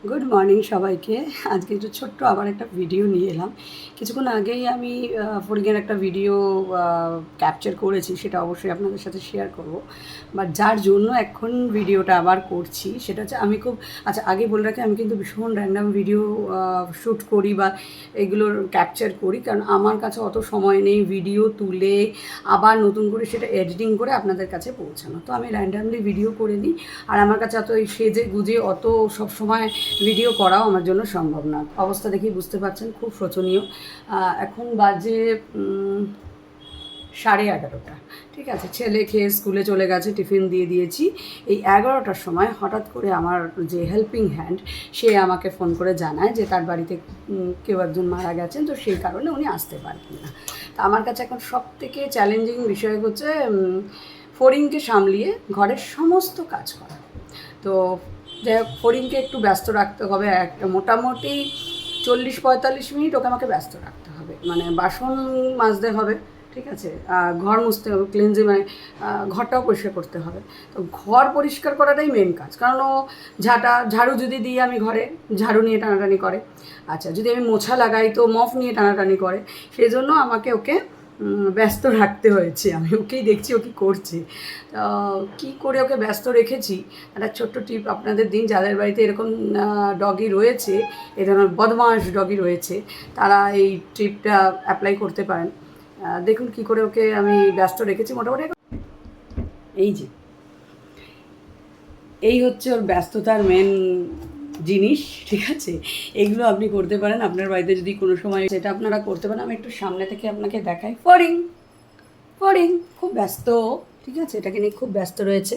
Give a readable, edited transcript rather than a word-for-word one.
Good morning সবাইকে। আজকে একটু ছোট্ট আবার একটা ভিডিও নিয়ে এলাম। কিছুক্ষণ আগেই আমি ফড়িংয়ের একটা ভিডিও ক্যাপচার করেছি, সেটা অবশ্যই আপনাদের সাথে শেয়ার করব। বাট যার জন্য এখন ভিডিওটা আবার করছি সেটা হচ্ছে, আমি খুব আগে বলে রাখি, আমি কিন্তু ভীষণ র্যান্ডাম ভিডিও শ্যুট করি বা এগুলোর ক্যাপচার করি, কারণ আমার কাছে অত সময় নেই ভিডিও তুলে আবার নতুন করে সেটা এডিটিং করে আপনাদের কাছে পৌঁছানো। তো আমি র্যান্ডামলি ভিডিও করে নিই, আর আমার কাছে অত এই সেজে গুজে অত সবসময় ভিডিও করাও আমার জন্য সম্ভব না। অবস্থা দেখেই বুঝতে পারছেন, খুব শোচনীয়। এখন বাজে 11:30। ঠিক আছে, ছেলে খেয়ে স্কুলে চলে গেছে, টিফিন দিয়ে দিয়েছি। এই 11টার সময় হঠাৎ করে আমার যে হেল্পিং হ্যান্ড, সে আমাকে ফোন করে জানায় যে তার বাড়িতে কেউ একজন মারা গেছেন, তো সেই কারণে উনি আসতে পারবেন না। তা আমার কাছে এখন সবথেকে চ্যালেঞ্জিং বিষয় হচ্ছে ফড়িংকে সামলিয়ে ঘরের সমস্ত কাজ করা। তো যাই হোক, ফড়িংকে একটু ব্যস্ত রাখতে হবে, একটা মোটামুটি 40-45 মিনিট ওকে আমাকে ব্যস্ত রাখতে হবে। মানে বাসন মাজতে হবে, ঠিক আছে, ঘর মুছতে হবে, মানে ঘরটাও পরিষ্কার করতে হবে। তো ঘর পরিষ্কার করাটাই মেন কাজ, কারণ ও ঝাড়ু যদি দিই আমি ঘরে, ঝাড়ু নিয়ে টানাটানি করে। আচ্ছা, যদি আমি মোছা লাগাই তো মফ নিয়ে টানাটানি করে। সেই জন্য আমাকে ওকে ব্যস্ত রাখতে হয়েছে। আমি ওকেই দেখছি ও কী করছে। কী করে ওকে ব্যস্ত রেখেছি, একটা ছোট্ট টিপ আপনাদের দিন, যাদের বাড়িতে এরকম ডগি রয়েছে, এ ধরনের বদমাশ ডগি রয়েছে, তারা এই ট্রিপটা অ্যাপ্লাই করতে পারেন। দেখুন কী করে ওকে আমি ব্যস্ত রেখেছি। মোটামুটি এই যে এই হচ্ছে ওর ব্যস্ততার মেন জিনিস, ঠিক আছে। এগুলো আপনি করতে পারেন আপনার বাড়িতে যদি কোনো সময়, সেটা আপনারা করতে পারেন। আমি একটু সামনে থেকে আপনাকে দেখাই। ফড়িং খুব ব্যস্ত, ঠিক আছে, এটাকে নিয়ে খুব ব্যস্ত রয়েছে।